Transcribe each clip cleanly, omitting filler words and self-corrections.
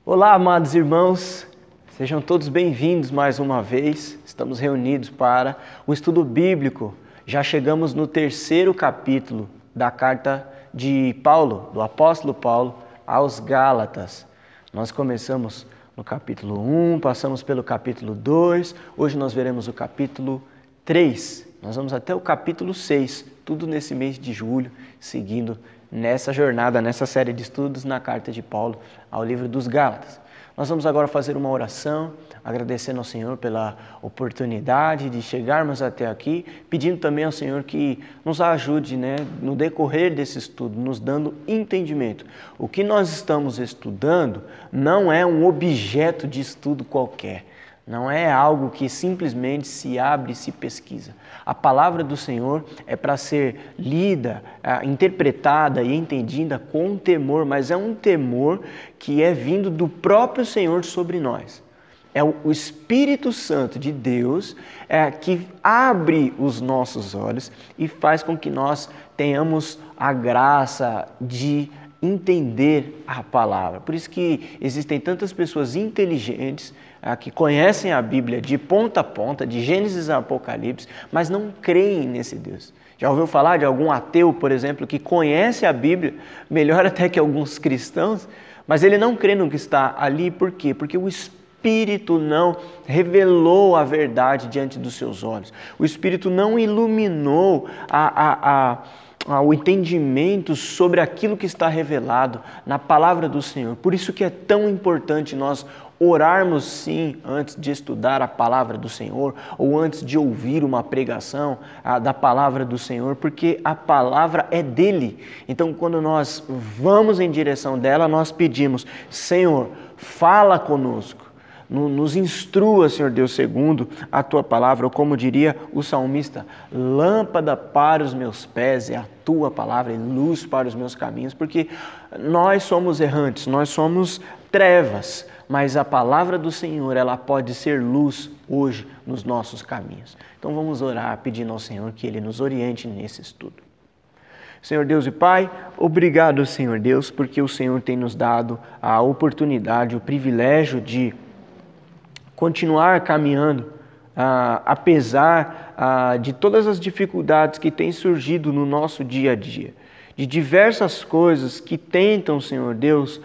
Olá, amados irmãos, sejam todos bem-vindos mais uma vez. Estamos reunidos para o estudo bíblico. Já chegamos no terceiro capítulo da carta de Paulo, do apóstolo Paulo, aos Gálatas. Nós começamos no capítulo 1, passamos pelo capítulo 2, hoje nós veremos o capítulo 3. Nós vamos até o capítulo 6, tudo nesse mês de julho, seguindo nessa jornada, nessa série de estudos na carta de Paulo ao livro dos Gálatas. Nós vamos agora fazer uma oração, agradecendo ao Senhor pela oportunidade de chegarmos até aqui, pedindo também ao Senhor que nos ajude, no decorrer desse estudo, nos dando entendimento. O que nós estamos estudando não é um objeto de estudo qualquer. Não é algo que simplesmente se abre e se pesquisa. A palavra do Senhor é para ser lida, interpretada e entendida com temor, mas é um temor que é vindo do próprio Senhor sobre nós. É o Espírito Santo de Deus que abre os nossos olhos e faz com que nós tenhamos a graça de entender a palavra. Por isso que existem tantas pessoas inteligentes que conhecem a Bíblia de ponta a ponta, de Gênesis a Apocalipse, mas não creem nesse Deus. Já ouviu falar de algum ateu, por exemplo, que conhece a Bíblia, melhor até que alguns cristãos, mas ele não crê no que está ali, por quê? Porque o Espírito não revelou a verdade diante dos seus olhos. O Espírito não iluminou o entendimento sobre aquilo que está revelado na palavra do Senhor. Por isso que é tão importante nós orarmos sim antes de estudar a palavra do Senhor ou antes de ouvir uma pregação da palavra do Senhor, porque a palavra é dele. Então, quando nós vamos em direção dela, nós pedimos: Senhor, fala conosco. Nos instrua, Senhor Deus, segundo a Tua palavra, ou como diria o salmista, lâmpada para os meus pés é a Tua palavra e luz para os meus caminhos, porque nós somos errantes, nós somos trevas, mas a palavra do Senhor, ela pode ser luz hoje nos nossos caminhos. Então vamos orar pedindo ao Senhor que Ele nos oriente nesse estudo. Senhor Deus e Pai, obrigado, Senhor Deus, porque o Senhor tem nos dado a oportunidade, o privilégio de continuar caminhando, apesar de todas as dificuldades que têm surgido no nosso dia a dia, de diversas coisas que tentam, Senhor Deus,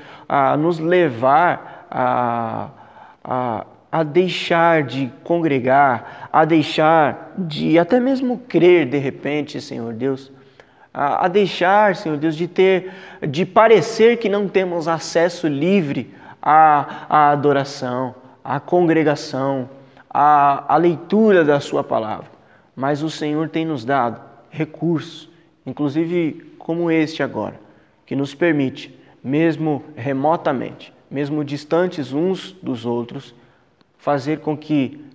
nos levar a deixar de congregar, a deixar de até mesmo crer de repente, Senhor Deus, a deixar, Senhor Deus, de parecer que não temos acesso livre à adoração, a congregação, a leitura da Sua palavra. Mas o Senhor tem nos dado recursos, inclusive como este agora, que nos permite, mesmo remotamente, mesmo distantes uns dos outros, fazer com que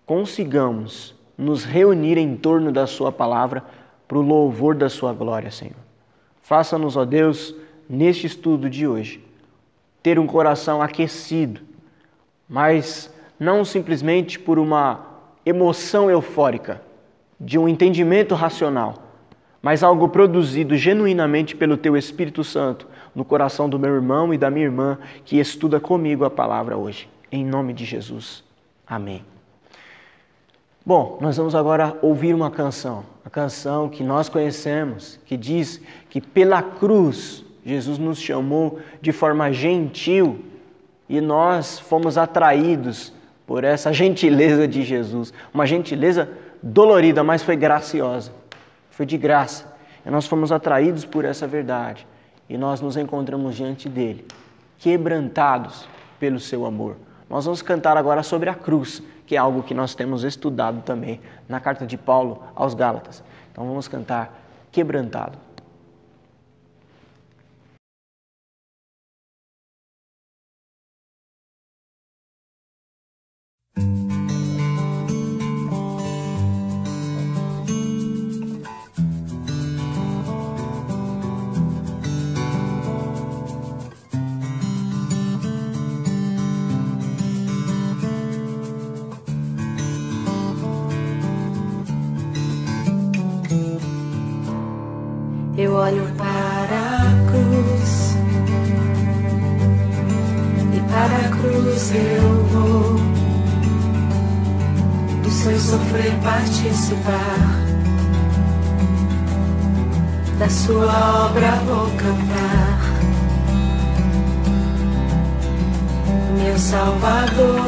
consigamos nos reunir em torno da Sua palavra para o louvor da Sua glória, Senhor. Faça-nos, ó Deus, neste estudo de hoje, ter um coração aquecido, mas não simplesmente por uma emoção eufórica, de um entendimento racional, mas algo produzido genuinamente pelo Teu Espírito Santo no coração do meu irmão e da minha irmã que estuda comigo a palavra hoje. Em nome de Jesus. Amém. Bom, nós vamos agora ouvir uma canção, a canção que nós conhecemos, que diz que pela cruz Jesus nos chamou de forma gentil e nós fomos atraídos por essa gentileza de Jesus. Uma gentileza dolorida, mas foi graciosa. Foi de graça. E nós fomos atraídos por essa verdade. E nós nos encontramos diante dele, quebrantados pelo seu amor. Nós vamos cantar agora sobre a cruz, que é algo que nós temos estudado também na carta de Paulo aos Gálatas. Então vamos cantar quebrantado. Eu olho para a cruz e cruz eu vou do seu sofrer participar, da sua obra vou cantar. Meu Salvador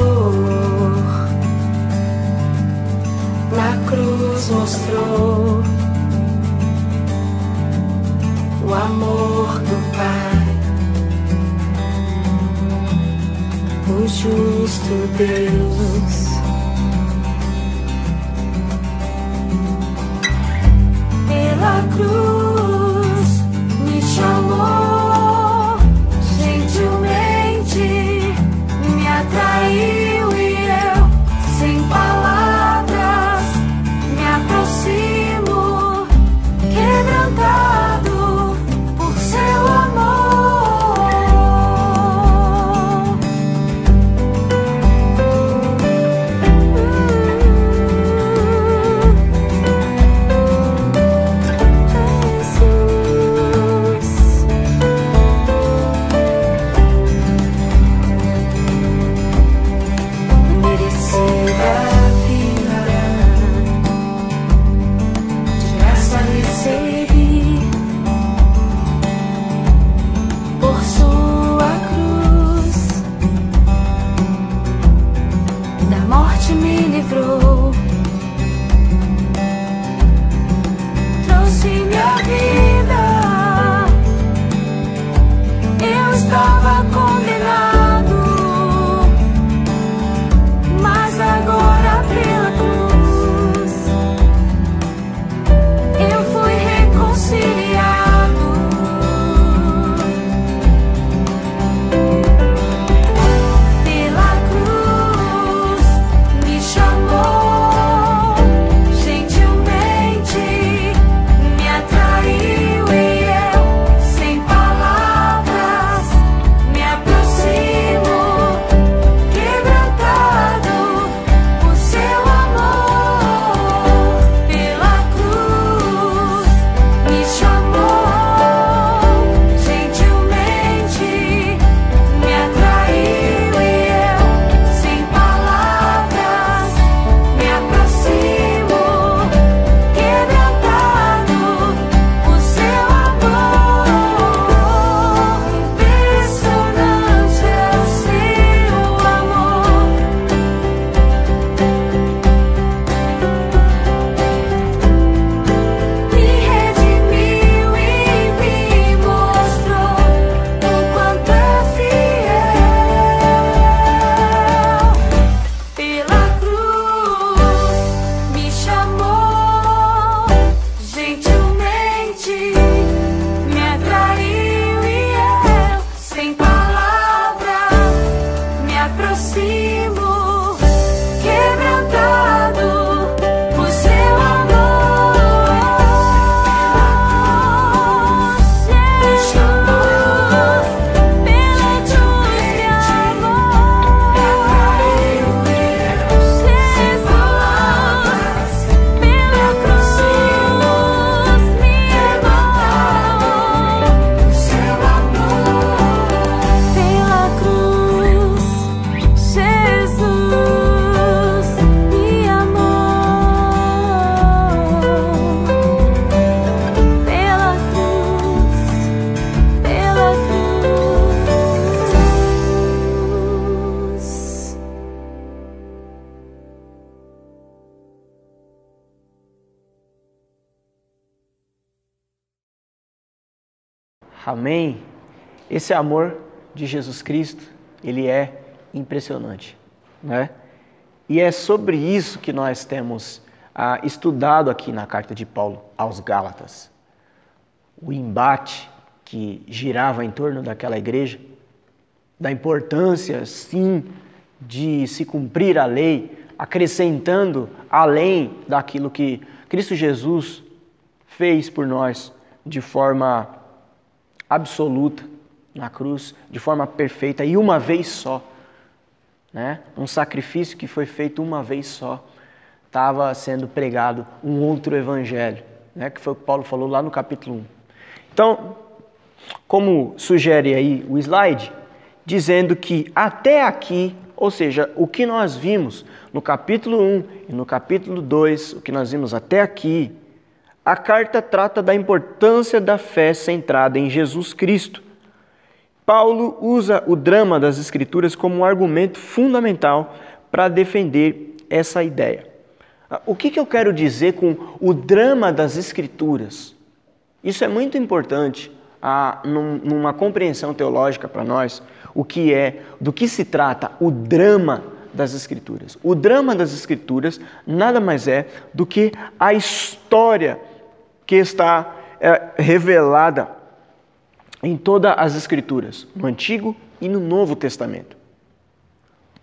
na cruz mostrou o amor do Pai, o justo Deus. Pela cruz me chamou, gentilmente me atraiu e eu, sem palavras, me aproximo, quebrantado por seu amor. Amém? Esse amor de Jesus Cristo, ele é impressionante, né? E é sobre isso que nós temos estudado aqui na carta de Paulo aos Gálatas. O embate que girava em torno daquela igreja, da importância, sim, de se cumprir a lei, acrescentando além daquilo que Cristo Jesus fez por nós de forma absoluta na cruz, de forma perfeita e uma vez só, né? Um sacrifício que foi feito uma vez só. Estava sendo pregado um outro evangelho, né? Que foi o que Paulo falou lá no capítulo 1. Então, como sugere aí o slide, dizendo que até aqui, ou seja, o que nós vimos no capítulo 1 e no capítulo 2, o que nós vimos até aqui, a carta trata da importância da fé centrada em Jesus Cristo. Paulo usa o drama das Escrituras como um argumento fundamental para defender essa ideia. O que eu quero dizer com o drama das Escrituras? Isso é muito importante numa compreensão teológica para nós, do que se trata o drama das Escrituras. O drama das Escrituras nada mais é do que a história que está revelada em todas as Escrituras, no Antigo e no Novo Testamento.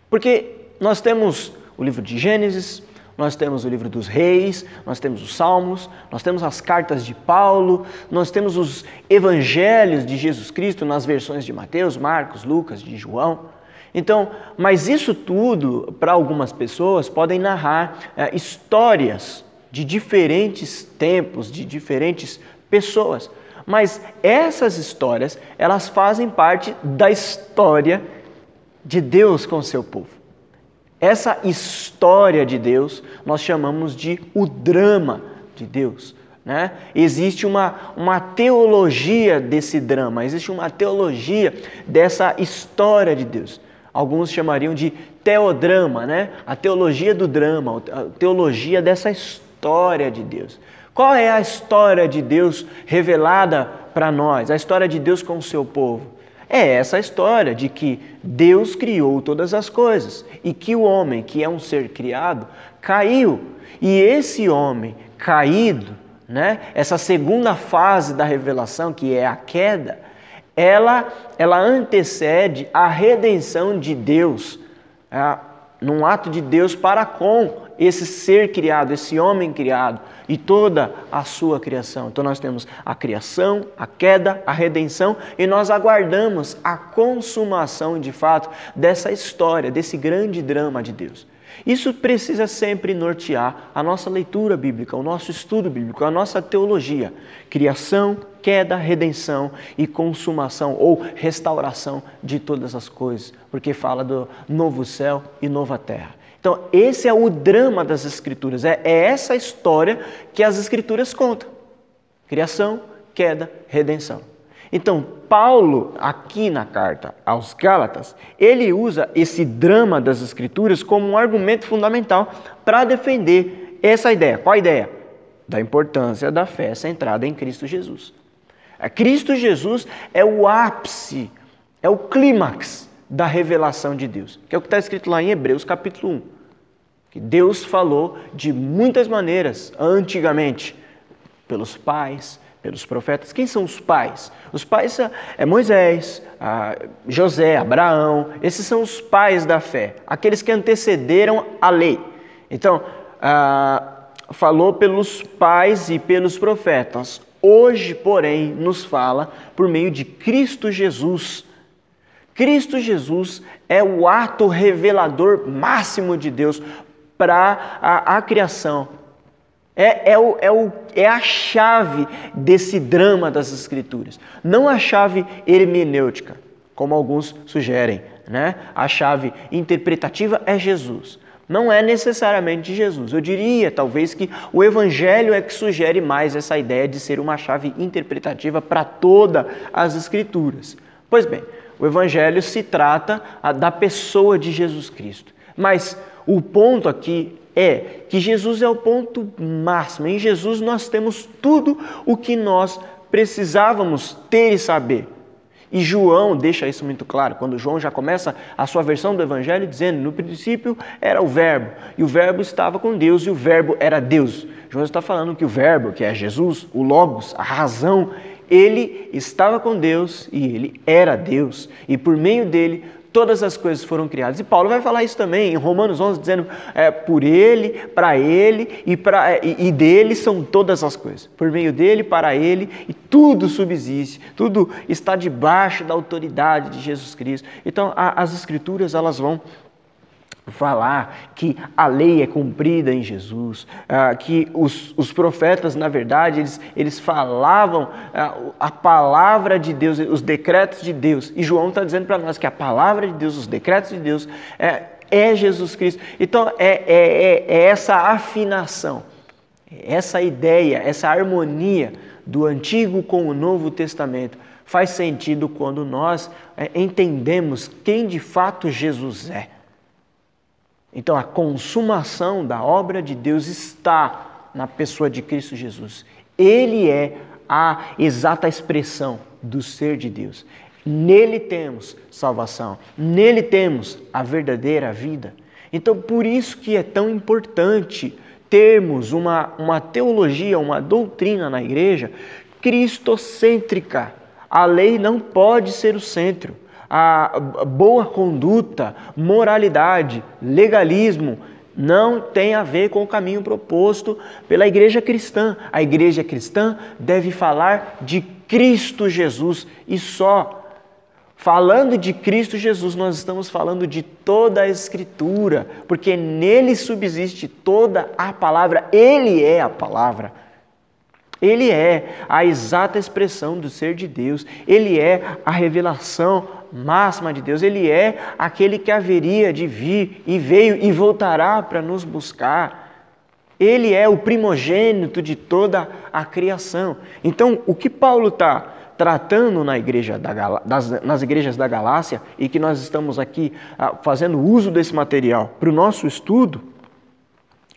Porque nós temos o livro de Gênesis, nós temos o livro dos Reis, nós temos os Salmos, nós temos as cartas de Paulo, nós temos os evangelhos de Jesus Cristo nas versões de Mateus, Marcos, Lucas, de João. Então, mas isso tudo, para algumas pessoas, podem narrar histórias de diferentes tempos, de diferentes pessoas. Mas essas histórias, elas fazem parte da história de Deus com o seu povo. Essa história de Deus nós chamamos de o drama de Deus, né? Existe uma teologia desse drama, existe uma teologia dessa história de Deus. Alguns chamariam de teodrama, né? A teologia do drama, a teologia dessa história de Deus. Qual é a história de Deus revelada para nós? A história de Deus com o seu povo? É essa história de que Deus criou todas as coisas e que o homem, que é um ser criado, caiu. E esse homem caído, né, essa segunda fase da revelação, que é a queda, ela antecede a redenção de Deus, num ato de Deus para com esse ser criado, esse homem criado e toda a sua criação. Então nós temos a criação, a queda, a redenção e nós aguardamos a consumação de fato dessa história, desse grande drama de Deus. Isso precisa sempre nortear a nossa leitura bíblica, o nosso estudo bíblico, a nossa teologia. Criação, queda, redenção e consumação ou restauração de todas as coisas, porque fala do novo céu e nova terra. Então, esse é o drama das Escrituras, é essa história que as Escrituras contam. Criação, queda, redenção. Então, Paulo, aqui na carta aos Gálatas, ele usa esse drama das Escrituras como um argumento fundamental para defender essa ideia. Qual a ideia? Da importância da fé centrada em Cristo Jesus. Cristo Jesus é o ápice, é o clímax da revelação de Deus, que é o que está escrito lá em Hebreus capítulo 1. Que Deus falou de muitas maneiras antigamente, pelos pais, pelos profetas. Quem são os pais? Os pais é Moisés, José, Abraão. Esses são os pais da fé, aqueles que antecederam a lei. Então, falou pelos pais e pelos profetas. Hoje, porém, nos fala por meio de Cristo Jesus. Cristo Jesus é o ato revelador máximo de Deus para a criação. É a chave desse drama das Escrituras. Não a chave hermenêutica, como alguns sugerem, né? A chave interpretativa é Jesus. Não é necessariamente Jesus. Eu diria, talvez, que o Evangelho é que sugere mais essa ideia de ser uma chave interpretativa para todas as Escrituras. Pois bem, o Evangelho se trata da pessoa de Jesus Cristo. Mas o ponto aqui é que Jesus é o ponto máximo. Em Jesus nós temos tudo o que nós precisávamos ter e saber. E João deixa isso muito claro, quando João já começa a sua versão do Evangelho dizendo, no princípio era o Verbo, e o Verbo estava com Deus, e o Verbo era Deus. João está falando que o Verbo, que é Jesus, o Logos, a razão, ele estava com Deus e ele era Deus. E por meio dele, todas as coisas foram criadas. E Paulo vai falar isso também em Romanos 11, dizendo, por ele, para ele e dele são todas as coisas. Por meio dele, para ele, e tudo subsiste, tudo está debaixo da autoridade de Jesus Cristo. Então, as Escrituras, elas vão falar que a lei é cumprida em Jesus, que os profetas, na verdade, eles falavam a palavra de Deus, os decretos de Deus. E João está dizendo para nós que a palavra de Deus, os decretos de Deus, é Jesus Cristo. Então, é essa afinação, essa ideia, essa harmonia do Antigo com o Novo Testamento faz sentido quando nós entendemos quem de fato Jesus é. Então, a consumação da obra de Deus está na pessoa de Cristo Jesus. Ele é a exata expressão do ser de Deus. Nele temos salvação, nele temos a verdadeira vida. Então, por isso que é tão importante termos uma teologia, uma doutrina na igreja cristocêntrica. A lei não pode ser o centro. A boa conduta, moralidade, legalismo não tem a ver com o caminho proposto pela igreja cristã. A igreja cristã deve falar de Cristo Jesus e só. Falando de Cristo Jesus, nós estamos falando de toda a Escritura, porque nele subsiste toda a palavra. Ele é a palavra. Ele é a exata expressão do ser de Deus. Ele é a revelação máxima de Deus. Ele é aquele que haveria de vir e veio e voltará para nos buscar. Ele é o primogênito de toda a criação. Então, o que Paulo está tratando nas igrejas da Galácia, e que nós estamos aqui fazendo uso desse material para o nosso estudo,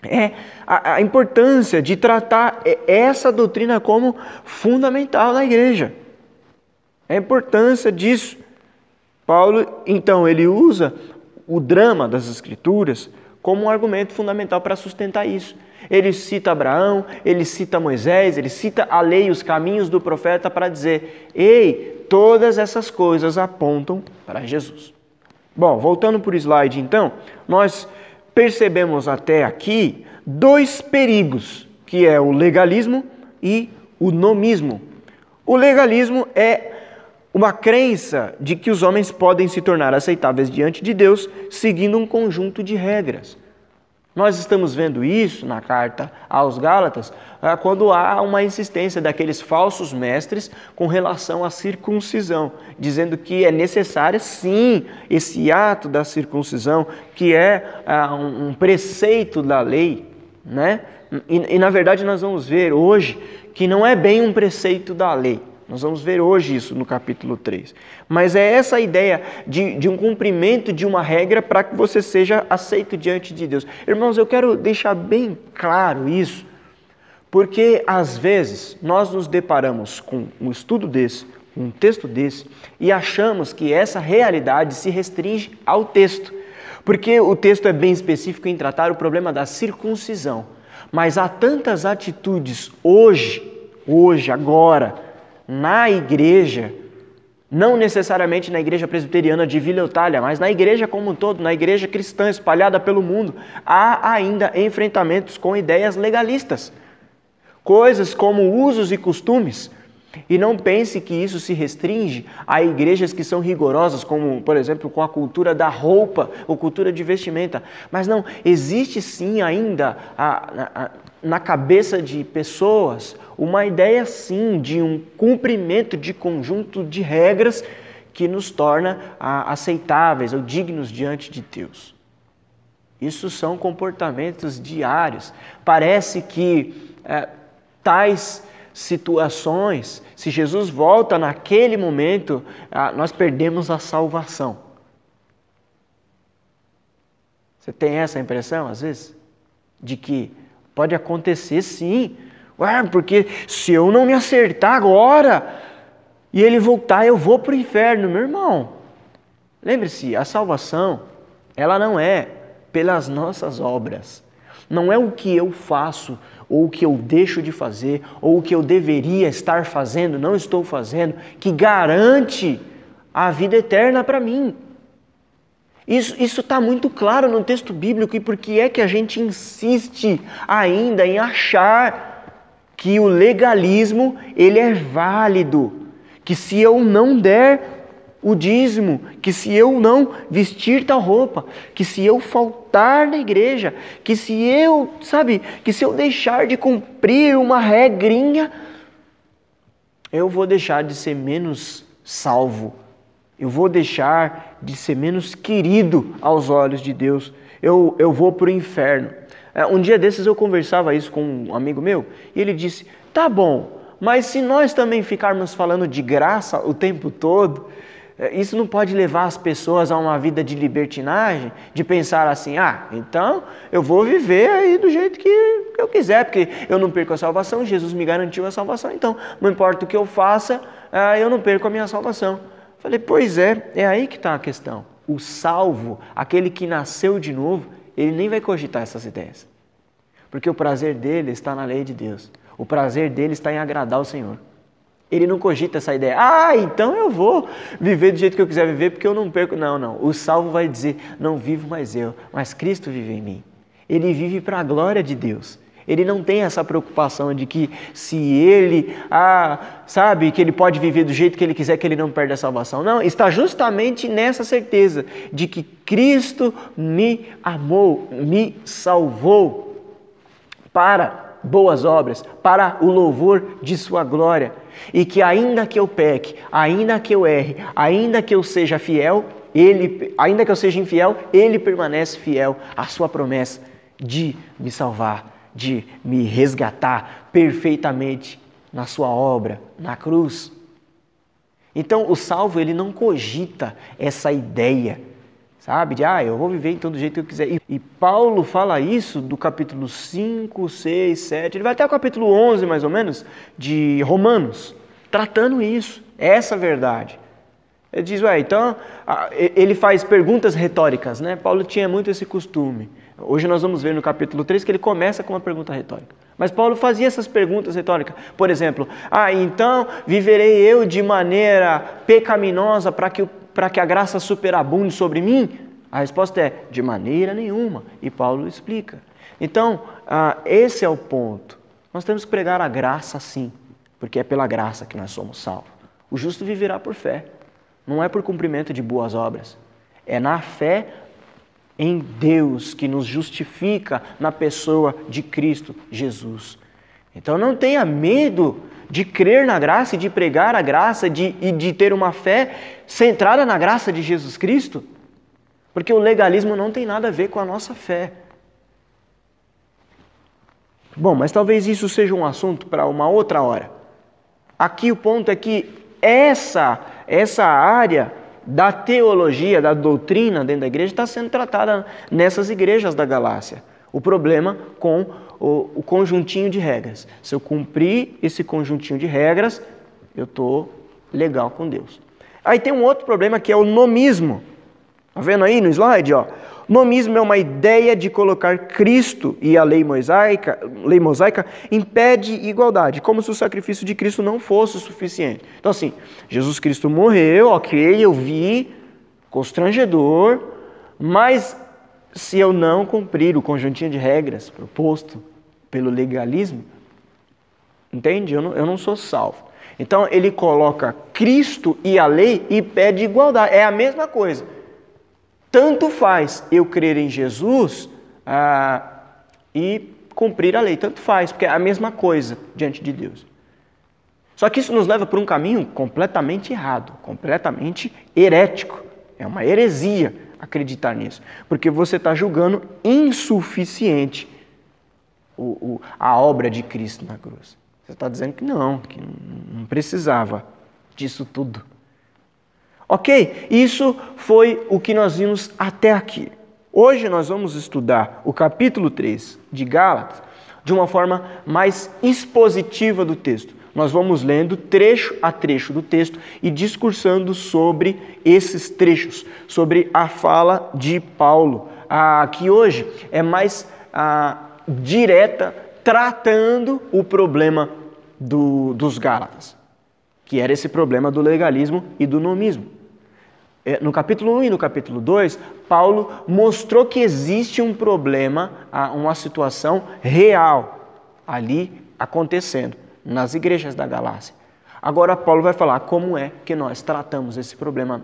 é a importância de tratar essa doutrina como fundamental na igreja. É a importância disso. Paulo, então, ele usa o drama das Escrituras como um argumento fundamental para sustentar isso. Ele cita Abraão, ele cita Moisés, ele cita a lei e os caminhos do profeta para dizer: ei, todas essas coisas apontam para Jesus. Bom, voltando para o slide então, nós percebemos até aqui dois perigos, que é o legalismo e o nomismo. O legalismo é uma crença de que os homens podem se tornar aceitáveis diante de Deus seguindo um conjunto de regras. Nós estamos vendo isso na carta aos Gálatas, quando há uma insistência daqueles falsos mestres com relação à circuncisão, dizendo que é necessário sim esse ato da circuncisão, que é um preceito da lei, né? E na verdade nós vamos ver hoje que não é bem um preceito da lei. Nós vamos ver hoje isso no capítulo 3. Mas é essa ideia de um cumprimento de uma regra para que você seja aceito diante de Deus. Irmãos, eu quero deixar bem claro isso, porque às vezes nós nos deparamos com um estudo desse, um texto desse, e achamos que essa realidade se restringe ao texto, porque o texto é bem específico em tratar o problema da circuncisão. Mas há tantas atitudes hoje, agora, na igreja, não necessariamente na igreja presbiteriana de Vila Eutália, mas na igreja como um todo, na igreja cristã espalhada pelo mundo, há ainda enfrentamentos com ideias legalistas. Coisas como usos e costumes. E não pense que isso se restringe a igrejas que são rigorosas, como, por exemplo, com a cultura da roupa ou cultura de vestimenta. Mas não, existe sim ainda na cabeça de pessoas uma ideia sim de um cumprimento de conjunto de regras que nos torna aceitáveis ou dignos diante de Deus. Isso são comportamentos diários. Parece que tais situações, se Jesus volta naquele momento, nós perdemos a salvação. Você tem essa impressão, às vezes? De que pode acontecer sim. Ué, porque se eu não me acertar agora e ele voltar, eu vou para o inferno. Meu irmão, lembre-se, a salvação, ela não é pelas nossas obras. Não é o que eu faço, ou o que eu deixo de fazer, ou o que eu deveria estar fazendo, não estou fazendo, que garante a vida eterna para mim. Isso está muito claro no texto bíblico. E por que é que a gente insiste ainda em achar que o legalismo ele é válido? Que se eu não der o dízimo, que se eu não vestir tal roupa, que se eu faltar na igreja, que se eu deixar de cumprir uma regrinha, eu vou deixar de ser menos salvo, eu vou deixar de ser menos querido aos olhos de Deus, eu vou para o inferno. Um dia desses eu conversava isso com um amigo meu, e ele disse, tá bom, mas se nós também ficarmos falando de graça o tempo todo, isso não pode levar as pessoas a uma vida de libertinagem, de pensar assim, então eu vou viver aí do jeito que eu quiser, porque eu não perco a salvação, Jesus me garantiu a salvação, então não importa o que eu faça, eu não perco a minha salvação. Falei, pois é aí que está a questão. O salvo, aquele que nasceu de novo, ele nem vai cogitar essas ideias, porque o prazer dele está na lei de Deus, o prazer dele está em agradar o Senhor. Ele não cogita essa ideia, então eu vou viver do jeito que eu quiser viver, porque eu não perco. Não. O salvo vai dizer, não vivo mais eu, mas Cristo vive em mim. Ele vive para a glória de Deus. Ele não tem essa preocupação de que se ele, que ele pode viver do jeito que ele quiser, que ele não perde a salvação. Não, está justamente nessa certeza de que Cristo me amou, me salvou para boas obras, para o louvor de sua glória. E que ainda que eu peque, ainda que eu erre, ainda que eu seja fiel, ainda que eu seja infiel, ele permanece fiel à sua promessa de me salvar, de me resgatar perfeitamente na sua obra, na cruz. Então o salvo, ele não cogita essa ideia, de eu vou viver então do jeito que eu quiser. E Paulo fala isso do capítulo 5, 6, 7, ele vai até o capítulo 11 mais ou menos, de Romanos, tratando isso, essa verdade. Ele diz, então, ele faz perguntas retóricas, né? Paulo tinha muito esse costume. Hoje nós vamos ver no capítulo 3 que ele começa com uma pergunta retórica. Mas Paulo fazia essas perguntas retóricas. Por exemplo, então viverei eu de maneira pecaminosa para que a graça superabunde sobre mim? A resposta é, de maneira nenhuma. E Paulo explica. Então, esse é o ponto. Nós temos que pregar a graça sim, porque é pela graça que nós somos salvos. O justo viverá por fé. Não é por cumprimento de boas obras. É na fé em Deus que nos justifica na pessoa de Cristo Jesus. Então não tenha medo de crer na graça e de pregar a graça e de ter uma fé centrada na graça de Jesus Cristo, porque o legalismo não tem nada a ver com a nossa fé. Bom, mas talvez isso seja um assunto para uma outra hora. Aqui o ponto é que essa área da teologia, da doutrina dentro da igreja está sendo tratada nessas igrejas da Galácia. O problema com o conjuntinho de regras. Se eu cumprir esse conjuntinho de regras, eu estou legal com Deus. Aí tem um outro problema que é o nomismo. Está vendo aí no slide? Nomismo é uma ideia de colocar Cristo e a lei mosaica impede igualdade, como se o sacrifício de Cristo não fosse o suficiente. Então assim, Jesus Cristo morreu, ok, eu vi, constrangedor, mas se eu não cumprir o conjuntinho de regras proposto pelo legalismo, entende? Eu não sou salvo. Então ele coloca Cristo e a lei e pede igualdade, é a mesma coisa. Tanto faz eu crer em Jesus e cumprir a lei, tanto faz, porque é a mesma coisa diante de Deus. Só que isso nos leva por um caminho completamente errado, completamente herético. É uma heresia acreditar nisso, porque você está julgando insuficiente a obra de Cristo na cruz. Você está dizendo que não precisava disso tudo. Ok? Isso foi o que nós vimos até aqui. Hoje nós vamos estudar o capítulo 3 de Gálatas de uma forma mais expositiva do texto. Nós vamos lendo trecho a trecho do texto e discursando sobre esses trechos, sobre a fala de Paulo, que hoje é mais direta, tratando o problema dos Gálatas, que era esse problema do legalismo e do nomismo. No capítulo 1 e no capítulo 2, Paulo mostrou que existe um problema, uma situação real ali acontecendo nas igrejas da Galácia. Agora Paulo vai falar como é que nós tratamos esse problema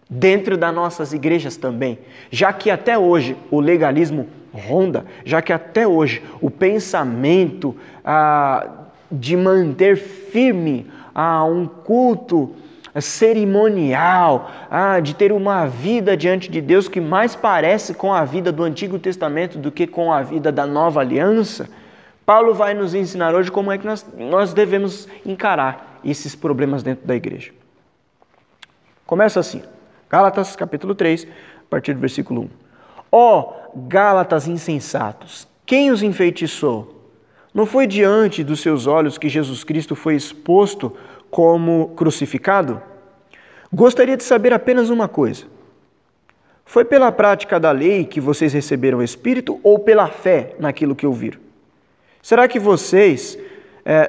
dentro das nossas igrejas também, já que até hoje o legalismo ronda, já que até hoje o pensamento de manter firme um culto cerimonial, de ter uma vida diante de Deus que mais parece com a vida do Antigo Testamento do que com a vida da Nova Aliança, Paulo vai nos ensinar hoje como é que nós devemos encarar esses problemas dentro da igreja. Começa assim, Gálatas capítulo 3, a partir do versículo 1. Ó Gálatas insensatos, quem os enfeitiçou? Não foi diante dos seus olhos que Jesus Cristo foi exposto como crucificado? Gostaria de saber apenas uma coisa. Foi pela prática da lei que vocês receberam o Espírito ou pela fé naquilo que ouviram? Será que vocês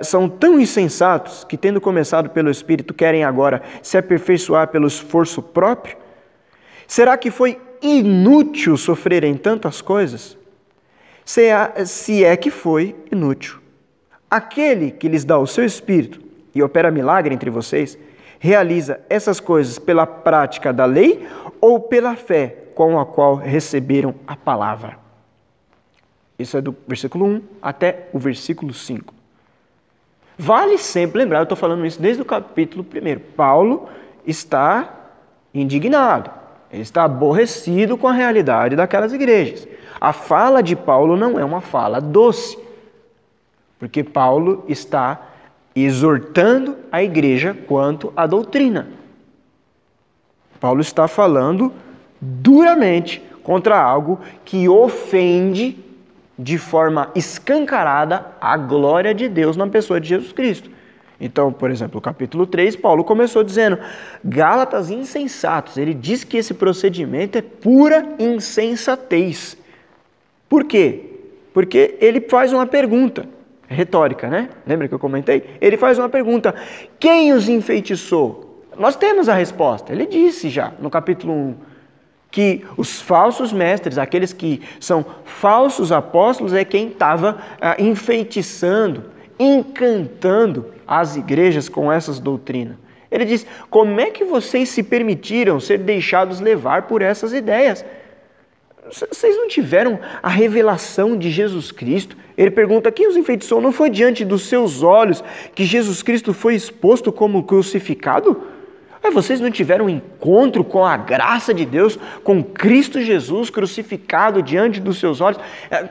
são tão insensatos que, tendo começado pelo Espírito, querem agora se aperfeiçoar pelo esforço próprio? Será que foi inútil sofrerem tantas coisas? Se é que foi inútil. Aquele que lhes dá o seu Espírito e opera milagre entre vocês, realiza essas coisas pela prática da lei ou pela fé com a qual receberam a palavra? Isso é do versículo 1 até o versículo 5. Vale sempre lembrar, eu estou falando isso desde o capítulo 1. Paulo está indignado, ele está aborrecido com a realidade daquelas igrejas. A fala de Paulo não é uma fala doce, porque Paulo está exortando a igreja quanto à doutrina. Paulo está falando duramente contra algo que ofende de forma escancarada a glória de Deus na pessoa de Jesus Cristo. Então, por exemplo, no capítulo 3, Paulo começou dizendo, Gálatas insensatos. Ele diz que esse procedimento é pura insensatez. Por quê? Porque ele faz uma pergunta retórica, né? Lembra que eu comentei? Ele faz uma pergunta, quem os enfeitiçou? Nós temos a resposta, ele disse já no capítulo 1, que os falsos mestres, aqueles que são falsos apóstolos, é quem estava enfeitiçando, encantando as igrejas com essas doutrinas. Ele diz, como é que vocês se permitiram ser deixados levar por essas ideias? Vocês não tiveram a revelação de Jesus Cristo? Ele pergunta, quem os enfeitiçou? Não foi diante dos seus olhos que Jesus Cristo foi exposto como crucificado? Vocês não tiveram um encontro com a graça de Deus, com Cristo Jesus crucificado diante dos seus olhos?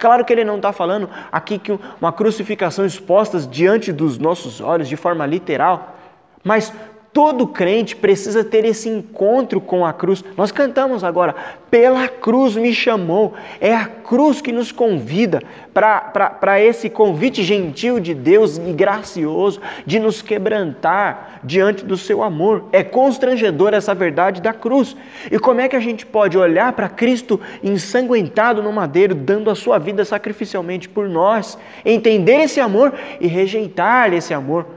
Claro que ele não está falando aqui que uma crucificação exposta diante dos nossos olhos de forma literal, mas todo crente precisa ter esse encontro com a cruz. Nós cantamos agora, pela cruz me chamou. É a cruz que nos convida para esse convite gentil de Deus e gracioso de nos quebrantar diante do seu amor. É constrangedor essa verdade da cruz. E como é que a gente pode olhar para Cristo ensanguentado no madeiro, dando a sua vida sacrificialmente por nós, entender esse amor e rejeitar esse amor,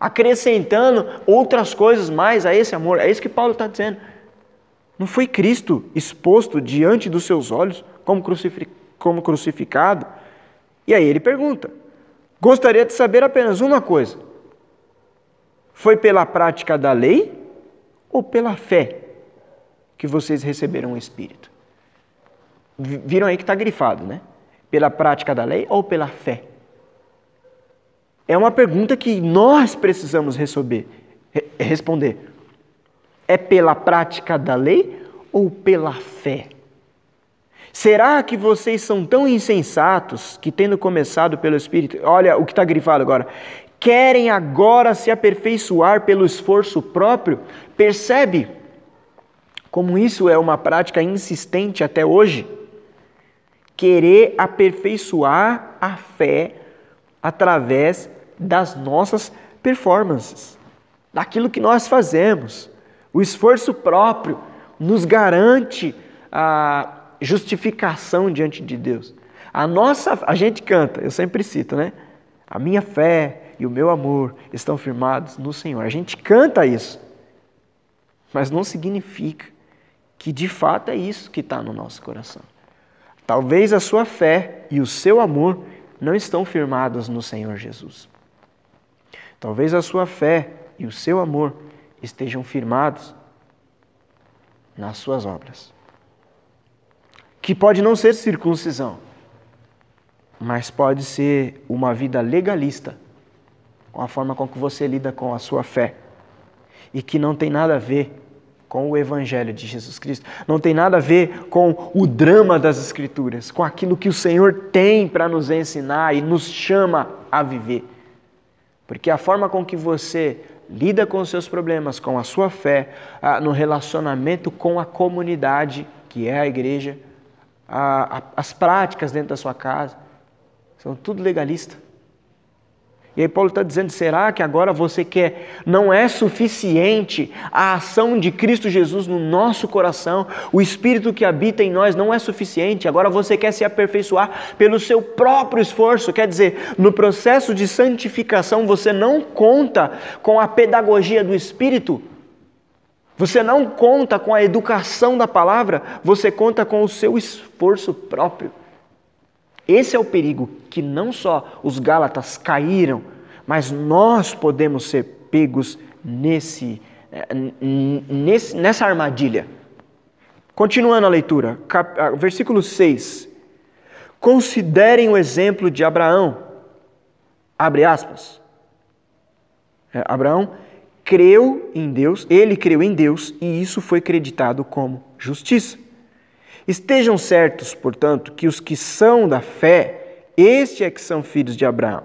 acrescentando outras coisas mais a esse amor? É isso que Paulo está dizendo. Não foi Cristo exposto diante dos seus olhos como crucificado? E aí ele pergunta, gostaria de saber apenas uma coisa. Foi pela prática da lei ou pela fé que vocês receberam o Espírito? Viram aí que está grifado, né? Pela prática da lei ou pela fé? É uma pergunta que nós precisamos responder. É pela prática da lei ou pela fé? Será que vocês são tão insensatos que, tendo começado pelo Espírito, olha o que está grifado agora, querem agora se aperfeiçoar pelo esforço próprio? Percebe como isso é uma prática insistente até hoje? Querer aperfeiçoar a fé através das nossas performances, daquilo que nós fazemos. O esforço próprio nos garante a justificação diante de Deus. A gente canta, eu sempre cito, né? A minha fé e o meu amor estão firmados no Senhor. A gente canta isso, mas não significa que de fato é isso que está no nosso coração. Talvez a sua fé e o seu amor não estão firmados no Senhor Jesus. Talvez a sua fé e o seu amor estejam firmados nas suas obras. Que pode não ser circuncisão, mas pode ser uma vida legalista, com a forma com que você lida com a sua fé, e que não tem nada a ver com o Evangelho de Jesus Cristo, não tem nada a ver com o drama das Escrituras, com aquilo que o Senhor tem para nos ensinar e nos chama a viver. Porque a forma com que você lida com os seus problemas, com a sua fé, no relacionamento com a comunidade, que é a igreja, as práticas dentro da sua casa, são tudo legalista. E aí Paulo está dizendo, será que agora você quer, não é suficiente a ação de Cristo Jesus no nosso coração, o Espírito que habita em nós não é suficiente, agora você quer se aperfeiçoar pelo seu próprio esforço, quer dizer, no processo de santificação você não conta com a pedagogia do Espírito, você não conta com a educação da palavra, você conta com o seu esforço próprio. Esse é o perigo, que não só os Gálatas caíram, mas nós podemos ser pegos nessa armadilha. Continuando a leitura, versículo 6. Considerem o exemplo de Abraão. Abre aspas. Abraão creu em Deus, ele creu em Deus e isso foi creditado como justiça. Estejam certos, portanto, que os que são da fé, este é que são filhos de Abraão.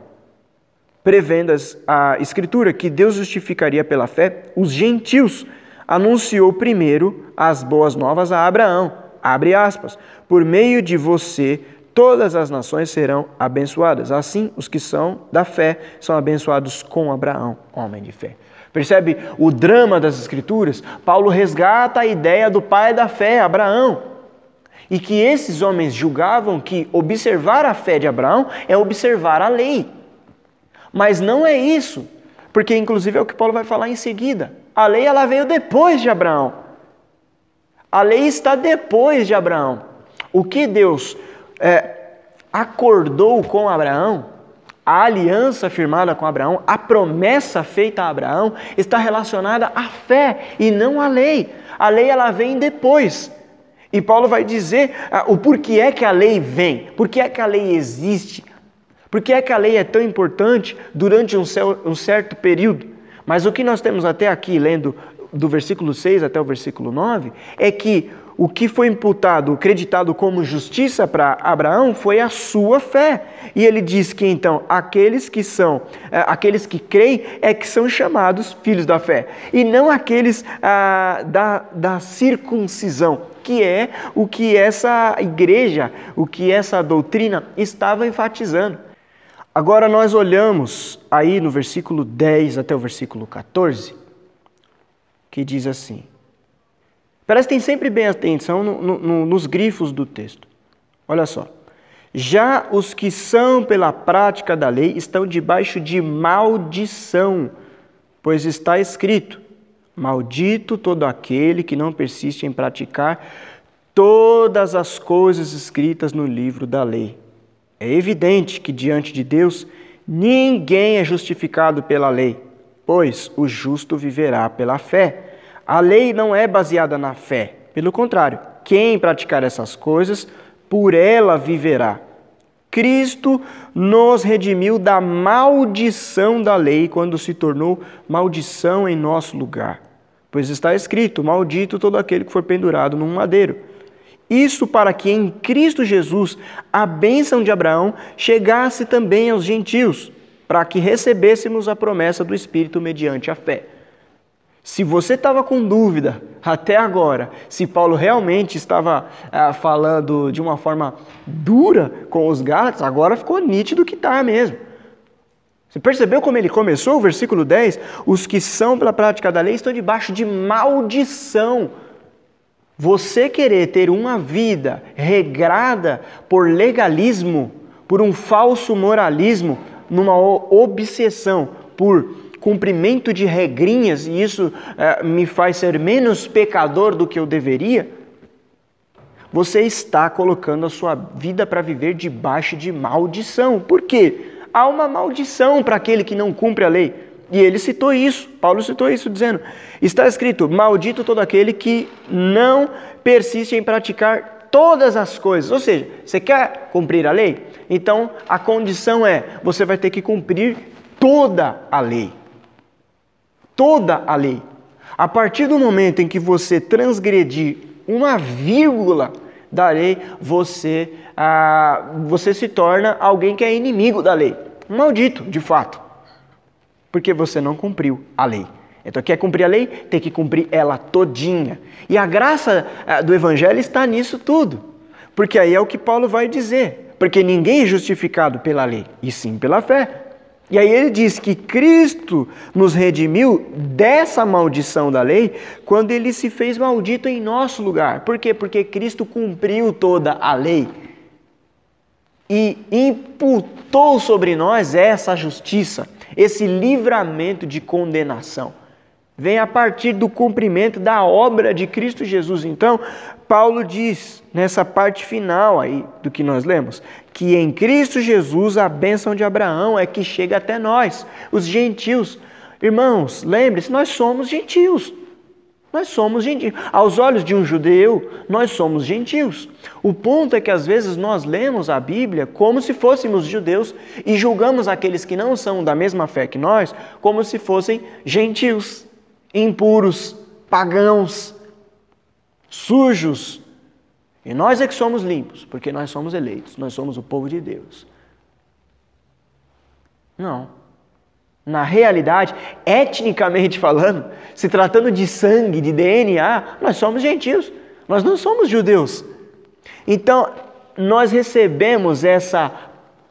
Prevendo a Escritura que Deus justificaria pela fé os gentios, anunciou primeiro as boas novas a Abraão. Abre aspas. Por meio de você, todas as nações serão abençoadas. Assim, os que são da fé são abençoados com Abraão, homem de fé. Percebe o drama das Escrituras? Paulo resgata a ideia do pai da fé, Abraão. E que esses homens julgavam que observar a fé de Abraão é observar a lei. Mas não é isso, porque inclusive é o que Paulo vai falar em seguida. A lei ela veio depois de Abraão. A lei está depois de Abraão. O que Deus acordou com Abraão, a aliança firmada com Abraão, a promessa feita a Abraão, está relacionada à fé e não à lei. A lei ela vem depois. E Paulo vai dizer o porquê é que a lei vem, por que é que a lei existe, por que é que a lei é tão importante durante um certo período. Mas o que nós temos até aqui, lendo do versículo 6 até o versículo 9, é que o que foi imputado, creditado como justiça para Abraão foi a sua fé. E ele diz que então aqueles que creem é que são chamados filhos da fé. E não aqueles da circuncisão, que é o que essa igreja, o que essa doutrina estava enfatizando. Agora nós olhamos aí no versículo 10 até o versículo 14, que diz assim. Prestem sempre bem atenção nos grifos do texto. Olha só. Já os que são pela prática da lei estão debaixo de maldição, pois está escrito: maldito todo aquele que não persiste em praticar todas as coisas escritas no livro da lei. É evidente que diante de Deus ninguém é justificado pela lei, pois o justo viverá pela fé. A lei não é baseada na fé. Pelo contrário, quem praticar essas coisas, por ela viverá. Cristo nos redimiu da maldição da lei quando se tornou maldição em nosso lugar. Pois está escrito, maldito todo aquele que for pendurado num madeiro. Isso para que em Cristo Jesus a bênção de Abraão chegasse também aos gentios, para que recebêssemos a promessa do Espírito mediante a fé. Se você estava com dúvida até agora, se Paulo realmente estava falando de uma forma dura com os Gálatas, agora ficou nítido que está mesmo. Você percebeu como ele começou o versículo 10? Os que são pela prática da lei estão debaixo de maldição. Você querer ter uma vida regrada por legalismo, por um falso moralismo, numa obsessão por cumprimento de regrinhas, e isso me faz ser menos pecador do que eu deveria, você está colocando a sua vida para viver debaixo de maldição. Por quê? Há uma maldição para aquele que não cumpre a lei. E ele citou isso, Paulo citou isso, dizendo: está escrito, maldito todo aquele que não persiste em praticar todas as coisas. Ou seja, você quer cumprir a lei? Então a condição é, você vai ter que cumprir toda a lei. Toda a lei. A partir do momento em que você transgredir uma vírgula da lei, você se torna alguém que é inimigo da lei. Um maldito, de fato. Porque você não cumpriu a lei. Então, quer cumprir a lei? Tem que cumprir ela todinha. E a graça do Evangelho está nisso tudo. Porque aí é o que Paulo vai dizer. Porque ninguém é justificado pela lei, e sim pela fé. E aí ele diz que Cristo nos redimiu dessa maldição da lei quando ele se fez maldito em nosso lugar. Por quê? Porque Cristo cumpriu toda a lei e imputou sobre nós essa justiça, esse livramento de condenação. Vem a partir do cumprimento da obra de Cristo Jesus. Então, Paulo diz, nessa parte final aí do que nós lemos, que em Cristo Jesus a bênção de Abraão é que chega até nós, os gentios. Irmãos, lembre-se, nós somos gentios. Nós somos gentios. Aos olhos de um judeu, nós somos gentios. O ponto é que às vezes nós lemos a Bíblia como se fôssemos judeus e julgamos aqueles que não são da mesma fé que nós como se fossem gentios, impuros, pagãos, sujos. E nós é que somos limpos, porque nós somos eleitos, nós somos o povo de Deus. Não. Na realidade, etnicamente falando, se tratando de sangue, de DNA, nós somos gentios, nós não somos judeus. Então, nós recebemos essa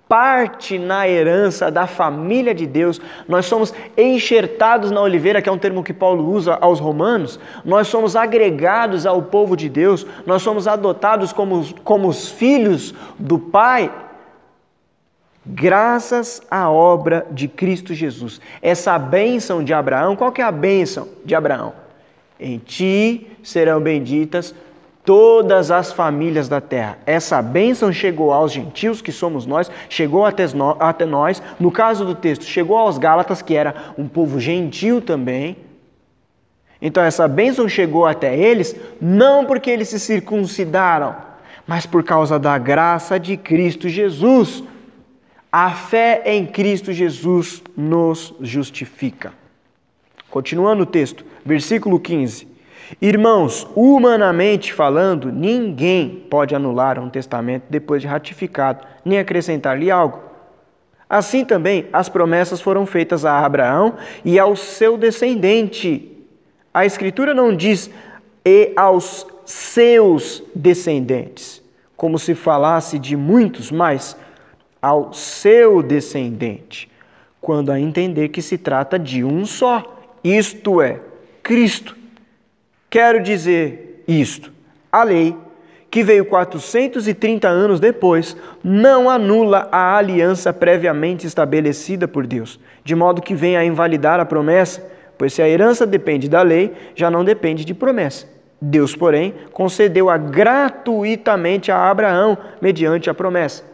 parte na herança da família de Deus, nós somos enxertados na oliveira, que é um termo que Paulo usa aos romanos, nós somos agregados ao povo de Deus, nós somos adotados como os filhos do Pai, graças à obra de Cristo Jesus. Essa bênção de Abraão, qual que é a bênção de Abraão? Em ti serão benditas todas as famílias da terra. Essa bênção chegou aos gentios, que somos nós, chegou até nós. No caso do texto, chegou aos Gálatas, que era um povo gentil também. Então essa bênção chegou até eles, não porque eles se circuncidaram, mas por causa da graça de Cristo Jesus. A fé em Cristo Jesus nos justifica. Continuando o texto, versículo 15. Irmãos, humanamente falando, ninguém pode anular um testamento depois de ratificado, nem acrescentar-lhe algo. Assim também, as promessas foram feitas a Abraão e ao seu descendente. A Escritura não diz e aos seus descendentes, como se falasse de muitos, mas ao seu descendente, quando a entender que se trata de um só, isto é, Cristo. Quero dizer isto, a lei, que veio 430 anos depois, não anula a aliança previamente estabelecida por Deus, de modo que venha a invalidar a promessa, pois se a herança depende da lei, já não depende de promessa. Deus, porém, concedeu-a gratuitamente a Abraão, mediante a promessa.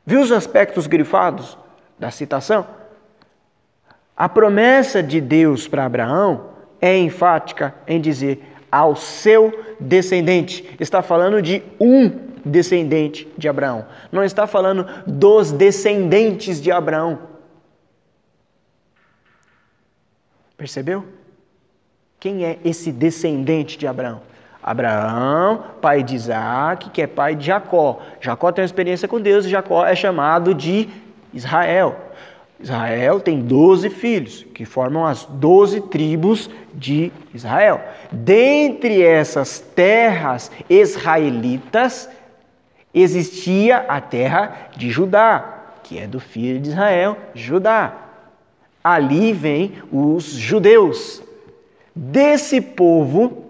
Viu os aspectos grifados da citação? A promessa de Deus para Abraão é enfática em dizer ao seu descendente. Está falando de um descendente de Abraão. Não está falando dos descendentes de Abraão. Percebeu? Quem é esse descendente de Abraão? Abraão, pai de Isaac, que é pai de Jacó. Jacó tem uma experiência com Deus e Jacó é chamado de Israel. Israel tem 12 filhos, que formam as 12 tribos de Israel. Dentre essas terras israelitas, existia a terra de Judá, que é do filho de Israel, Judá. Ali vêm os judeus. Desse povo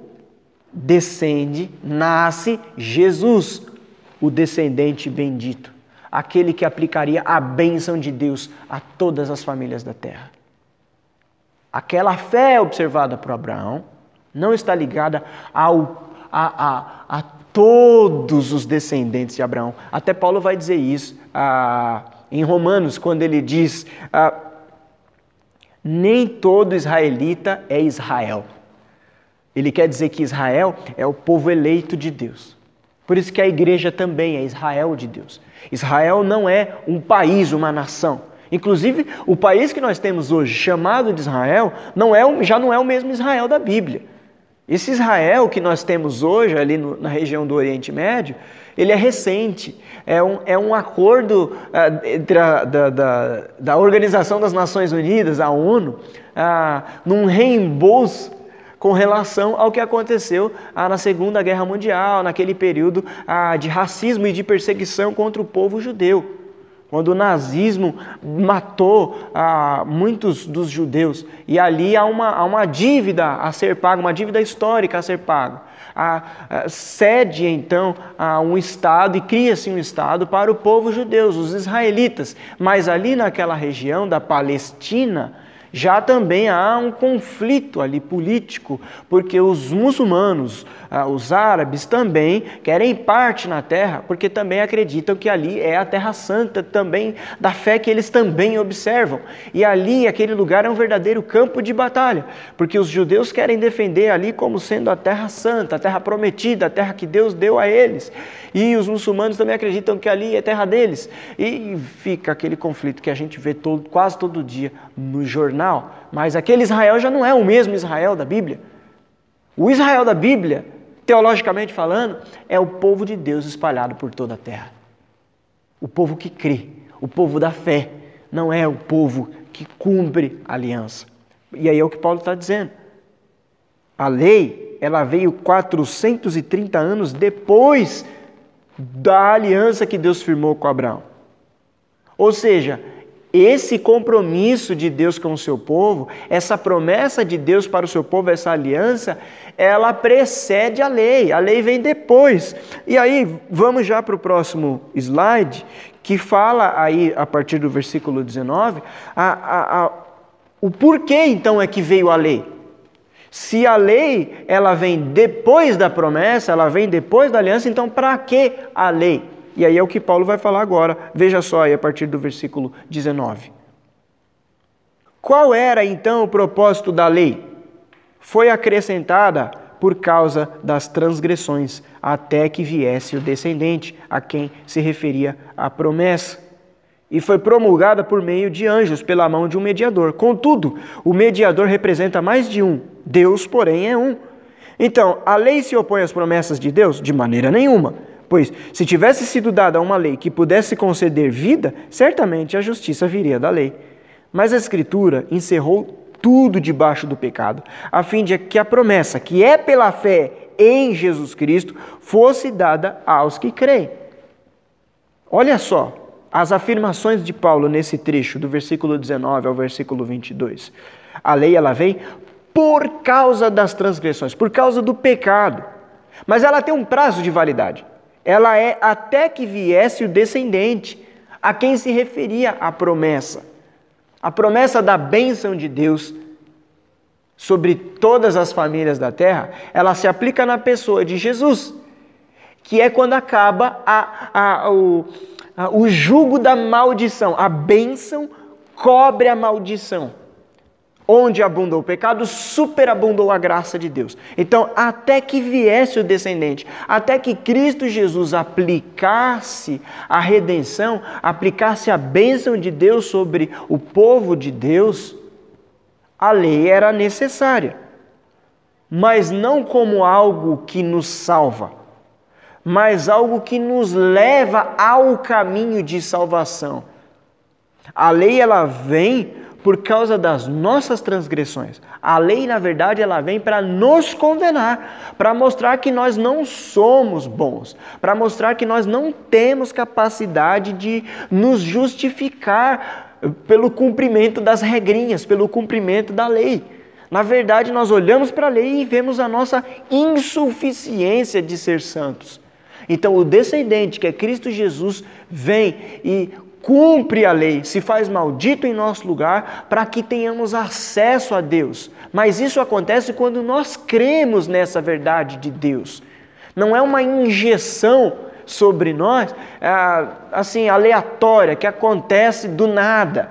nasce Jesus, o descendente bendito, aquele que aplicaria a bênção de Deus a todas as famílias da terra. Aquela fé observada por Abraão não está ligada a todos os descendentes de Abraão. Até Paulo vai dizer isso em Romanos, quando ele diz Nem todo israelita é Israel. Ele quer dizer que Israel é o povo eleito de Deus. Por isso que a igreja também é Israel de Deus. Israel não é um país, uma nação. Inclusive, o país que nós temos hoje, chamado de Israel, já não é o mesmo Israel da Bíblia. Esse Israel que nós temos hoje, ali na região do Oriente Médio, ele é recente. É um acordo entre da Organização das Nações Unidas, a ONU, num reembolso com relação ao que aconteceu na Segunda Guerra Mundial, naquele período de racismo e de perseguição contra o povo judeu, quando o nazismo matou muitos dos judeus. E ali há uma dívida a ser paga, uma dívida histórica a ser paga. Cede então um Estado e cria-se um Estado para o povo judeu, os israelitas. Mas ali naquela região da Palestina, já também há um conflito ali político, porque os muçulmanos, os árabes também querem parte na terra, porque também acreditam que ali é a terra santa também, da fé que eles também observam. E ali, aquele lugar é um verdadeiro campo de batalha, porque os judeus querem defender ali como sendo a terra santa, a terra prometida, a terra que Deus deu a eles. E os muçulmanos também acreditam que ali é terra deles. E fica aquele conflito que a gente vê quase todo dia no jornal. Mas aquele Israel já não é o mesmo Israel da Bíblia. O Israel da Bíblia, teologicamente falando, é o povo de Deus espalhado por toda a terra. O povo que crê, o povo da fé, não é o povo que cumpre a aliança. E aí é o que Paulo está dizendo. A lei, ela veio 430 anos depois da aliança que Deus firmou com Abraão. Ou seja, esse compromisso de Deus com o seu povo, essa promessa de Deus para o seu povo, essa aliança, ela precede a lei vem depois. E aí, vamos já para o próximo slide, que fala aí, a partir do versículo 19, o porquê então é que veio a lei. Se a lei, ela vem depois da promessa, ela vem depois da aliança, então para que a lei? E aí é o que Paulo vai falar agora. Veja só aí a partir do versículo 19. Qual era então o propósito da lei? Foi acrescentada por causa das transgressões, até que viesse o descendente, a quem se referia a promessa. E foi promulgada por meio de anjos, pela mão de um mediador. Contudo, o mediador representa mais de um. Deus, porém, é um. Então, a lei se opõe às promessas de Deus? De maneira nenhuma. Pois, se tivesse sido dada uma lei que pudesse conceder vida, certamente a justiça viria da lei. Mas a Escritura encerrou tudo debaixo do pecado, a fim de que a promessa, que é pela fé em Jesus Cristo, fosse dada aos que creem. Olha só as afirmações de Paulo nesse trecho, do versículo 19 ao versículo 22. A lei, ela vem por causa das transgressões, por causa do pecado. Mas ela tem um prazo de validade. Ela é até que viesse o descendente, a quem se referia a promessa. A promessa da bênção de Deus sobre todas as famílias da terra, ela se aplica na pessoa de Jesus, que é quando acaba o jugo da maldição. A bênção cobre a maldição. Onde abundou o pecado, superabundou a graça de Deus. Então, até que viesse o descendente, até que Cristo Jesus aplicasse a redenção, aplicasse a bênção de Deus sobre o povo de Deus, a lei era necessária. Mas não como algo que nos salva, mas algo que nos leva ao caminho de salvação. A lei, ela vem por causa das nossas transgressões. A lei, na verdade, ela vem para nos condenar, para mostrar que nós não somos bons, para mostrar que nós não temos capacidade de nos justificar pelo cumprimento das regrinhas, pelo cumprimento da lei. Na verdade, nós olhamos para a lei e vemos a nossa insuficiência de ser santos. Então, o descendente, que é Cristo Jesus, vem e cumpre a lei, se faz maldito em nosso lugar, para que tenhamos acesso a Deus. Mas isso acontece quando nós cremos nessa verdade de Deus. Não é uma injeção sobre nós, assim, aleatória, que acontece do nada.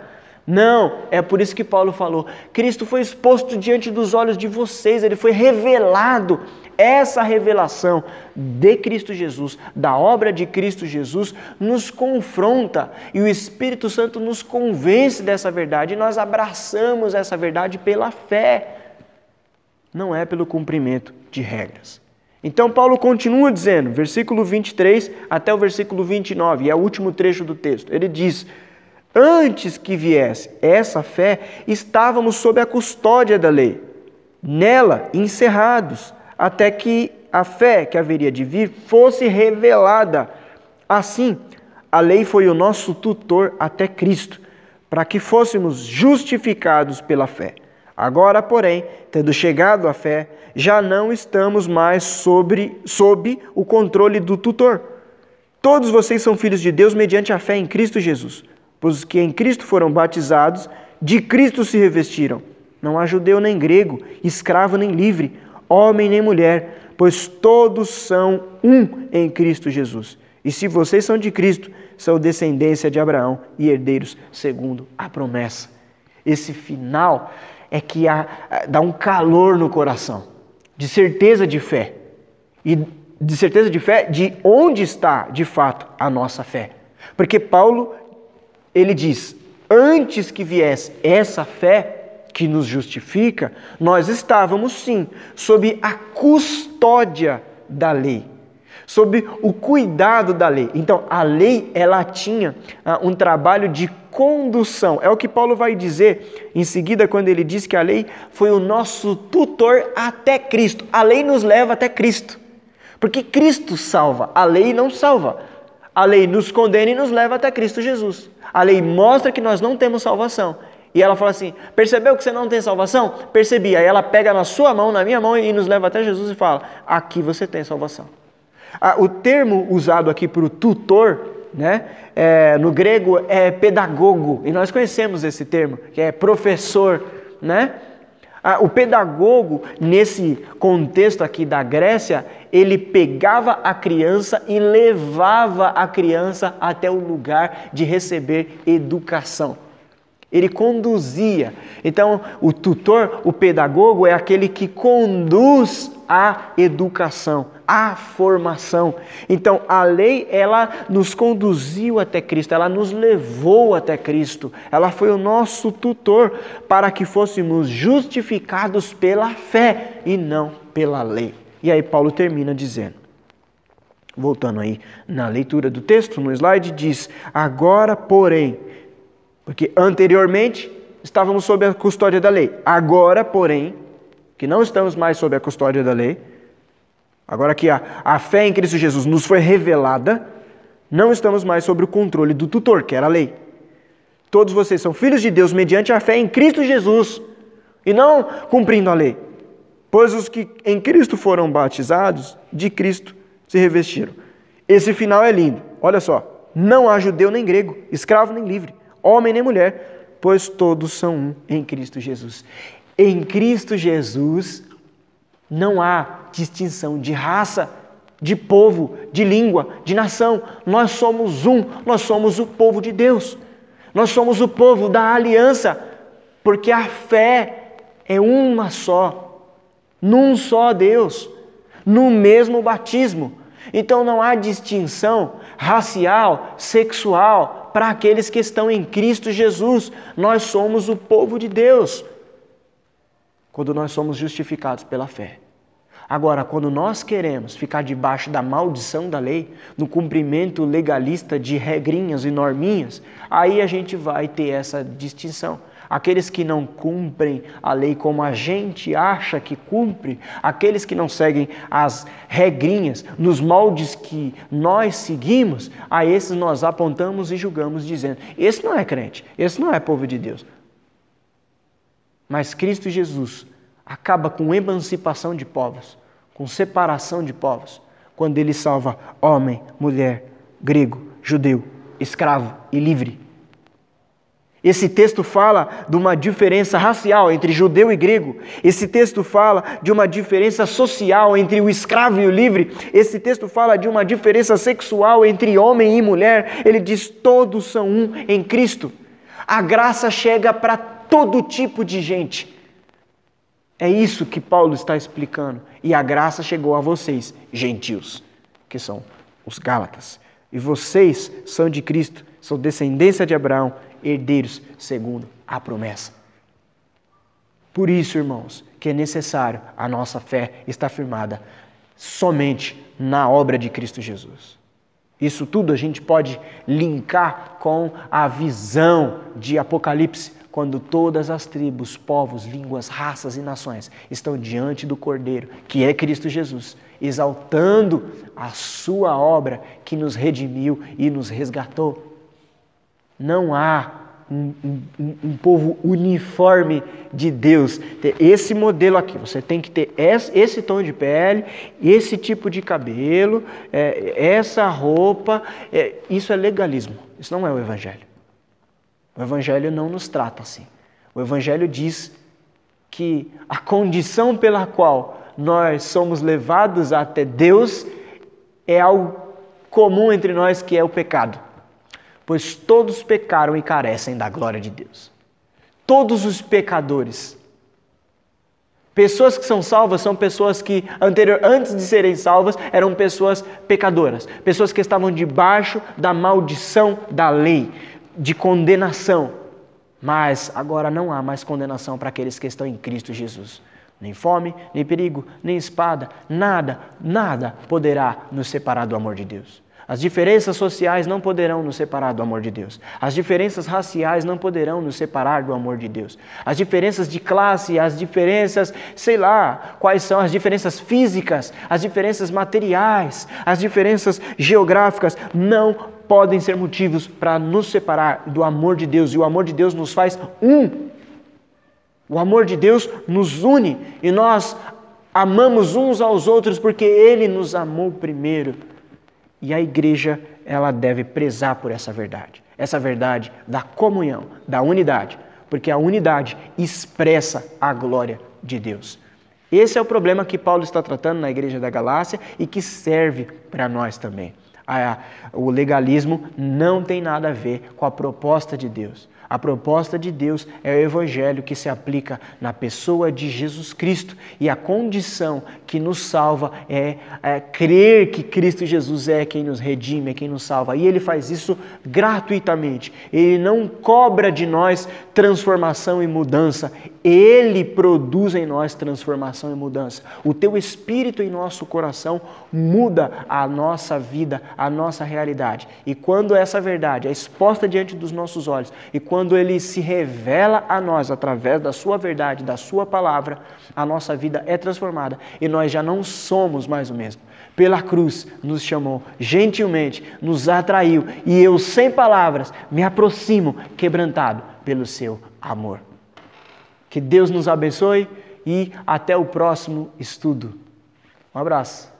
Não, é por isso que Paulo falou, Cristo foi exposto diante dos olhos de vocês, Ele foi revelado. Essa revelação de Cristo Jesus, da obra de Cristo Jesus, nos confronta e o Espírito Santo nos convence dessa verdade e nós abraçamos essa verdade pela fé, não é pelo cumprimento de regras. Então Paulo continua dizendo, versículo 23 até o versículo 29, e é o último trecho do texto, ele diz: antes que viesse essa fé, estávamos sob a custódia da lei, nela encerrados, até que a fé que haveria de vir fosse revelada. Assim, a lei foi o nosso tutor até Cristo, para que fôssemos justificados pela fé. Agora, porém, tendo chegado à fé, já não estamos mais sob o controle do tutor. Todos vocês são filhos de Deus mediante a fé em Cristo Jesus, pois os que em Cristo foram batizados, de Cristo se revestiram. Não há judeu nem grego, escravo nem livre, homem nem mulher, pois todos são um em Cristo Jesus. E se vocês são de Cristo, são descendência de Abraão e herdeiros segundo a promessa. Esse final é que dá um calor no coração, de certeza de fé. E de certeza de fé de onde está, de fato, a nossa fé. Porque Paulo, ele diz, antes que viesse essa fé que nos justifica, nós estávamos sim sob a custódia da lei, sob o cuidado da lei. Então a lei, ela tinha um trabalho de condução. É o que Paulo vai dizer em seguida quando ele diz que a lei foi o nosso tutor até Cristo. A lei nos leva até Cristo, porque Cristo salva, a lei não salva. A lei nos condena e nos leva até Cristo Jesus. A lei mostra que nós não temos salvação. E ela fala assim, percebeu que você não tem salvação? Percebi. Aí ela pega na sua mão, na minha mão, e nos leva até Jesus e fala, aqui você tem salvação. O termo usado aqui para o tutor, né, no grego é pedagogo. E nós conhecemos esse termo, que é professor, né? O pedagogo, nesse contexto aqui da Grécia, ele pegava a criança e levava a criança até o lugar de receber educação. Ele conduzia. Então, o tutor, o pedagogo, é aquele que conduz a educação, a formação. Então, a lei, ela nos conduziu até Cristo, ela nos levou até Cristo. Ela foi o nosso tutor para que fôssemos justificados pela fé e não pela lei. E aí Paulo termina dizendo, voltando aí na leitura do texto, no slide, diz, agora, porém, porque anteriormente estávamos sob a custódia da lei. Agora, porém, que não estamos mais sob a custódia da lei, agora que a fé em Cristo Jesus nos foi revelada, não estamos mais sob o controle do tutor, que era a lei. Todos vocês são filhos de Deus mediante a fé em Cristo Jesus, e não cumprindo a lei. Pois os que em Cristo foram batizados, de Cristo se revestiram. Esse final é lindo. Olha só, não há judeu nem grego, escravo nem livre, homem nem mulher, pois todos são um em Cristo Jesus. Em Cristo Jesus não há distinção de raça, de povo, de língua, de nação. Nós somos um, nós somos o povo de Deus. Nós somos o povo da aliança, porque a fé é uma só, num só Deus, no mesmo batismo. Então não há distinção racial, sexual, para aqueles que estão em Cristo Jesus. Nós somos o povo de Deus, quando nós somos justificados pela fé. Agora, quando nós queremos ficar debaixo da maldição da lei, no cumprimento legalista de regrinhas e norminhas, aí a gente vai ter essa distinção. Aqueles que não cumprem a lei como a gente acha que cumpre, aqueles que não seguem as regrinhas nos moldes que nós seguimos, a esses nós apontamos e julgamos dizendo, esse não é crente, esse não é povo de Deus. Mas Cristo Jesus acaba com emancipação de povos, com separação de povos, quando Ele salva homem, mulher, grego, judeu, escravo e livre. Esse texto fala de uma diferença racial entre judeu e grego. Esse texto fala de uma diferença social entre o escravo e o livre. Esse texto fala de uma diferença sexual entre homem e mulher. Ele diz, todos são um em Cristo. A graça chega para todo tipo de gente. É isso que Paulo está explicando. E a graça chegou a vocês, gentios, que são os Gálatas. E vocês são de Cristo, são descendência de Abraão, herdeiros segundo a promessa. Por isso, irmãos, que é necessário a nossa fé estar firmada somente na obra de Cristo Jesus. Isso tudo a gente pode linkar com a visão de Apocalipse, quando todas as tribos, povos, línguas, raças e nações estão diante do Cordeiro, que é Cristo Jesus, exaltando a sua obra que nos redimiu e nos resgatou. Não há um povo uniforme de Deus. Esse modelo aqui, você tem que ter esse tom de pele, esse tipo de cabelo, essa roupa. Isso é legalismo, isso não é o Evangelho. O Evangelho não nos trata assim. O Evangelho diz que a condição pela qual nós somos levados até Deus é algo comum entre nós, que é o pecado. Pois todos pecaram e carecem da glória de Deus. Todos os pecadores. Pessoas que são salvas são pessoas que, antes de serem salvas, eram pessoas pecadoras. Pessoas que estavam debaixo da maldição da lei, de condenação. Mas agora não há mais condenação para aqueles que estão em Cristo Jesus. Nem fome, nem perigo, nem espada, nada poderá nos separar do amor de Deus. As diferenças sociais não poderão nos separar do amor de Deus. As diferenças raciais não poderão nos separar do amor de Deus. As diferenças de classe, as diferenças, sei lá, quais são as diferenças físicas, as diferenças materiais, as diferenças geográficas, não podem ser motivos para nos separar do amor de Deus. E o amor de Deus nos faz um. O amor de Deus nos une e nós amamos uns aos outros porque Ele nos amou primeiro. E a igreja, ela deve prezar por essa verdade da comunhão, da unidade, porque a unidade expressa a glória de Deus. Esse é o problema que Paulo está tratando na igreja da Galácia e que serve para nós também. O legalismo não tem nada a ver com a proposta de Deus. A proposta de Deus é o Evangelho que se aplica na pessoa de Jesus Cristo. E a condição que nos salva é crer que Cristo Jesus é quem nos redime, é quem nos salva. E Ele faz isso gratuitamente. Ele não cobra de nós transformação e mudança. Ele produz em nós transformação e mudança. O teu espírito em nosso coração muda a nossa vida, a nossa realidade. E quando essa verdade é exposta diante dos nossos olhos, e quando Ele se revela a nós através da sua verdade, da sua palavra, a nossa vida é transformada e nós já não somos mais o mesmo. Pela cruz nos chamou gentilmente, nos atraiu e eu, sem palavras, me aproximo quebrantado pelo seu amor. Que Deus nos abençoe e até o próximo estudo. Um abraço.